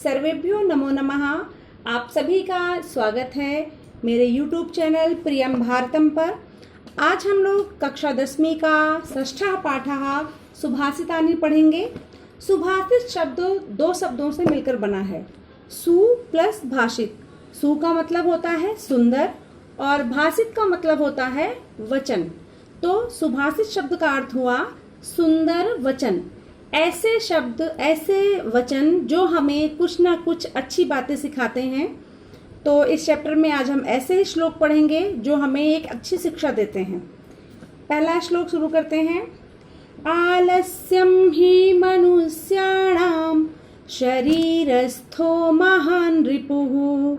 सर्वेभ्यो नमो नमः। आप सभी का स्वागत है मेरे YouTube चैनल प्रियम भारतम पर। आज हम लोग कक्षा 10वीं का षष्ठः पाठः सुभाषितानि पढ़ेंगे। सुभाषित शब्द दो शब्दों से मिलकर बना है, सु प्लस भाषित। सु का मतलब होता है सुंदर और भाषित का मतलब होता है वचन। तो सुभाषित शब्द का अर्थ हुआ सुंदर वचन। ऐसे शब्द, ऐसे वचन जो हमें कुछ ना कुछ अच्छी बातें सिखाते हैं। तो इस चैप्टर में आज हम ऐसे श्लोक पढ़ेंगे जो हमें एक अच्छी शिक्षा देते हैं। पहला श्लोक शुरू करते हैं। आलस्यम ही मनुष्याणाम शरीरस्थो महान रिपुः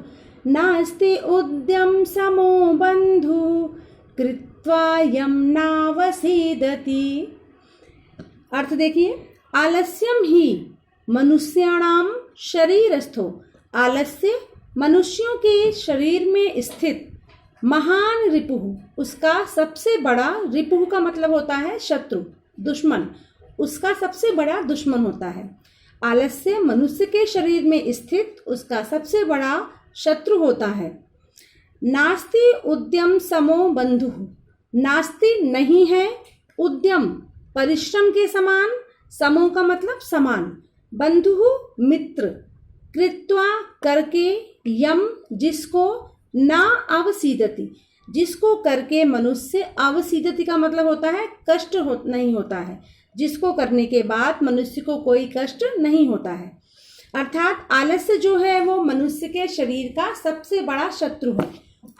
नास्ति उद्यम समो बंधु कृत्वा यम नावसीदति। अर्थ देखिए, आलस्यम ही मनुष्याणाम शरीरस्थो। आलस्य मनुष्यों के शरीर में स्थित महान रिपुः, उसका सबसे बड़ा, रिपुः का मतलब होता है शत्रु, दुश्मन, उसका सबसे बड़ा दुश्मन होता है। आलस्य मनुष्य के शरीर में स्थित उसका सबसे बड़ा शत्रु होता है। नास्ति उद्यम समो बंधु। नास्ति नहीं है, उद्यम परिश्रम के समान, समो का मतलब समान, बंधु मित्र, कृत्वा करके, यम जिसको, ना अवसीदति जिसको करके मनुष्य, अवसीदति का मतलब होता है कष्ट नहीं होता है, जिसको करने के बाद मनुष्य को कोई कष्ट नहीं होता है। अर्थात आलस्य जो है वो मनुष्य के शरीर का सबसे बड़ा शत्रु है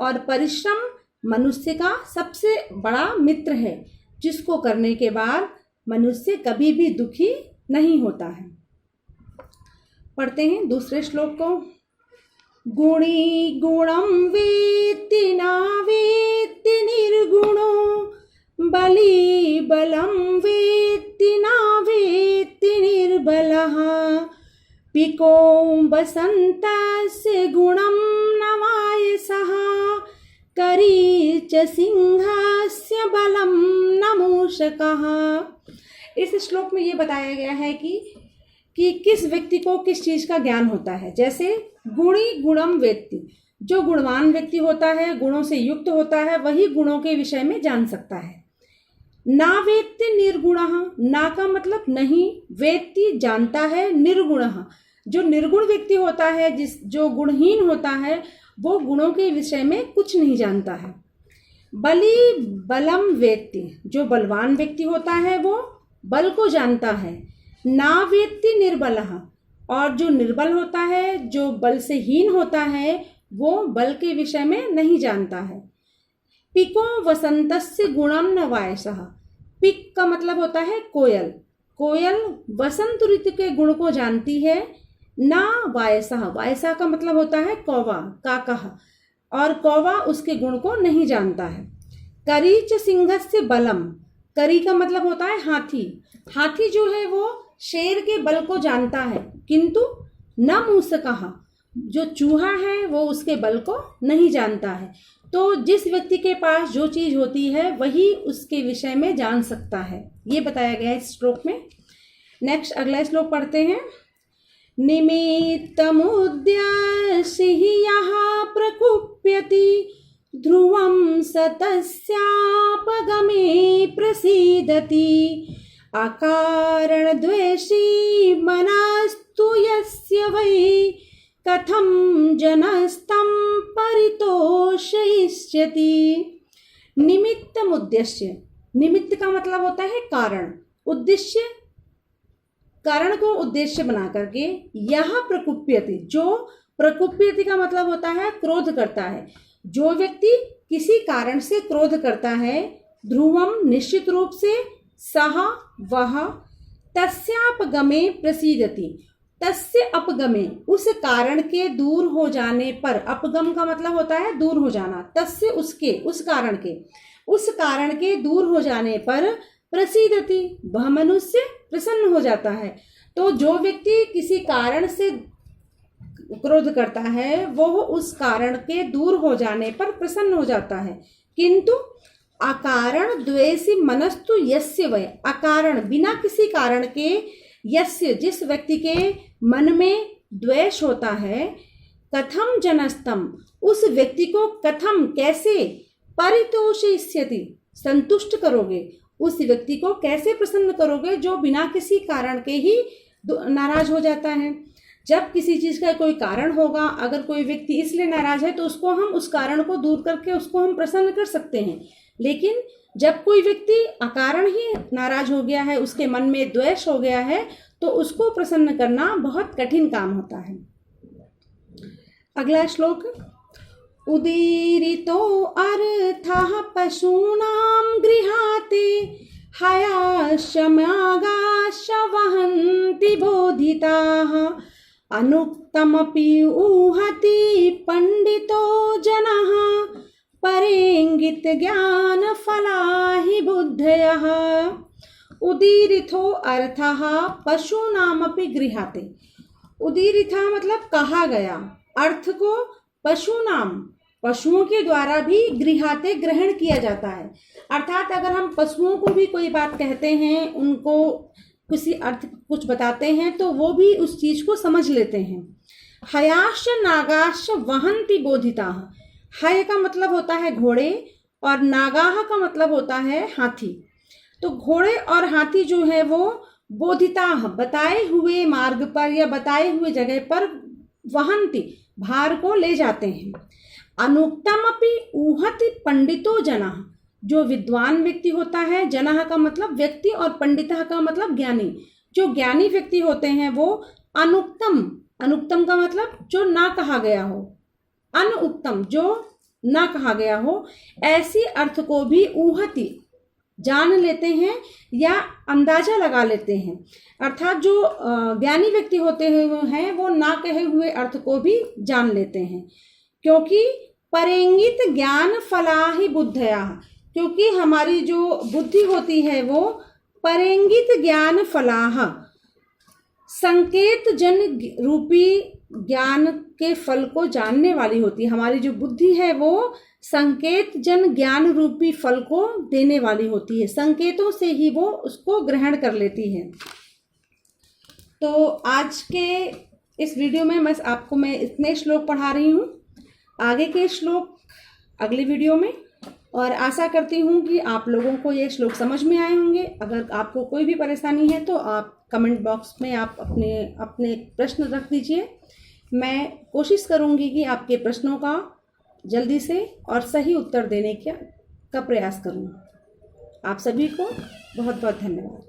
और परिश्रम मनुष्य का सबसे बड़ा मित्र है, जिसको करने के बाद मनुष्य कभी भी दुखी नहीं होता है। पढ़ते हैं दूसरे श्लोक को। गुणी गुणम वेत्ति न वेत्ति निर्गुणो बली बलम वेत्ति न वेत्ति निर्बलः पिको बसन्तस्य गुणम न वायसः करी च सिंहस्य बलम न मूषकः। इस श्लोक में ये बताया गया है कि किस व्यक्ति को किस चीज का ज्ञान होता है। जैसे गुणी गुणम वेत्ति, जो गुणवान व्यक्ति होता है, गुणों से युक्त होता है, वही गुणों के विषय में जान सकता है। ना वेत्ति निर्गुणः, ना का मतलब नहीं, वेत्ति जानता है, निर्गुणः जो निर्गुण व्यक्ति होता है, जो गुणहीन होता है, वो गुणों के विषय में कुछ नहीं जानता है। बली बलम वेत्ति, जो बलवान व्यक्ति होता है वो बल को जानता है। ना वेत्ति निर्बलः, और जो निर्बल होता है, जो बल से हीन होता है, वो बल के विषय में नहीं जानता है। पिको वसंतस्य गुणम न वायसः। पिक का मतलब होता है कोयल। कोयल वसंत ऋतु के गुण को जानती है। ना वायसः, वायसा का मतलब होता है कौवा, काकः, और कौवा उसके गुण को नहीं जानता है। करीच सिंहस्य बलम, करी का मतलब होता है हाथी। हाथी जो है वो शेर के बल को जानता है, किंतु न मूषकः, जो चूहा है वो उसके बल को नहीं जानता है। तो जिस व्यक्ति के पास जो चीज होती है वही उसके विषय में जान सकता है, ये बताया गया है इस श्लोक में। नेक्स्ट अगला श्लोक पढ़ते हैं। निमित्तमुद्यस्य हि यः प्रकुप्यति ध्रुवं स तस्यापगमे प्रसीदति अकारणद्वेषी मनस्तु यस्य वै कथं जनस्तं परितोषयिष्यति। निमित्तमुद्यस्य, निमित्त का मतलब होता है कारण, उद्देश्य, कारण को उद्देश्य बना करके, यह प्रकुप्यति, जो प्रकुप्यति का मतलब होता है क्रोध करता है, जो व्यक्ति किसी कारण से क्रोध करता है, ध्रुवम निश्चित रूप से, सह वह, तस्यापगमे प्रसीदति, तस्य अपगमे उस कारण के दूर हो जाने पर, अपगम का मतलब होता है दूर हो जाना, तस्य उसके, उस कारण के दूर हो जाने पर प्रसीदति वह मनुष्य प्रसन्न हो जाता है। तो जो व्यक्ति किसी कारण से क्रोध करता है वो उस कारण के दूर हो जाने पर प्रसन्न हो जाता है। किंतु अकारण द्वेषी मनस्तु यस्य वै, अकारण बिना किसी कारण के, यस्य जिस व्यक्ति के मन में द्वेष होता है, कथम जनस्तम, उस व्यक्ति को कथम कैसे, परितोषयिष्यति, संतुष्ट करोगे, उस व्यक्ति को कैसे प्रसन्न करोगे जो बिना किसी कारण के ही नाराज हो जाता है। जब किसी चीज़ का कोई कारण होगा, अगर कोई व्यक्ति इसलिए नाराज है तो उसको हम उस कारण को दूर करके उसको हम प्रसन्न कर सकते हैं। लेकिन जब कोई व्यक्ति अकारण ही नाराज हो गया है, उसके मन में द्वेष हो गया है, तो उसको प्रसन्न करना बहुत कठिन काम होता है। अगला श्लोक, उदीरितो अर्थः पशूनां गृहाते हयाश्चमागाश्च वहन्ति बोधिताः अनुक्तमपि ऊहति पंडितो जनः परेंगित ज्ञान फला हि बुद्धयः। उदीरितो अर्थः पशूनामपि गृहाते, उदीरिथा मतलब कहा गया, अर्थ को पशुनाम, पशुओं के द्वारा भी गृहाते ग्रहण किया जाता है। अर्थात अगर हम पशुओं को भी कोई बात कहते हैं, उनको किसी अर्थ कुछ बताते हैं, तो वो भी उस चीज को समझ लेते हैं। हयाश्च नागाश्च वहन्ति बोधिताः, हय का मतलब होता है घोड़े और नागाह का मतलब होता है हाथी। तो घोड़े और हाथी जो है वो बोधिताः, बताए हुए मार्ग पर या बताए हुए जगह पर वहन्ति, भार को ले जाते हैं। अनुक्तमपि ऊहति पंडितो जनः, जो विद्वान व्यक्ति होता है, जनः का मतलब व्यक्ति और पंडितः का मतलब ज्ञानी, जो ज्ञानी व्यक्ति होते हैं वो अनुक्तम, अनुक्तम का मतलब जो ना कहा गया हो, अनुक्तम जो ना कहा गया हो, ऐसी अर्थ को भी ऊहति जान लेते हैं या अंदाजा लगा लेते हैं। अर्थात जो ज्ञानी व्यक्ति होते हैं वो ना कहे हुए अर्थ को भी जान लेते हैं। क्योंकि परेंगित ज्ञान फला ही बुद्धया, क्योंकि हमारी जो बुद्धि होती है वो परेंगित ज्ञान फलाह, संकेत जन रूपी ज्ञान के फल को जानने वाली होती है। हमारी जो बुद्धि है वो संकेत जन ज्ञान रूपी फल को देने वाली होती है, संकेतों से ही वो उसको ग्रहण कर लेती है। तो आज के इस वीडियो में बस आपको मैं इतने श्लोक पढ़ा रही हूँ, आगे के श्लोक अगली वीडियो में, और आशा करती हूँ कि आप लोगों को ये श्लोक समझ में आए होंगे। अगर आपको कोई भी परेशानी है तो आप कमेंट बॉक्स में आप अपने प्रश्न रख दीजिए। मैं कोशिश करूँगी कि आपके प्रश्नों का जल्दी से और सही उत्तर देने का प्रयास करूँ। आप सभी को बहुत बहुत धन्यवाद।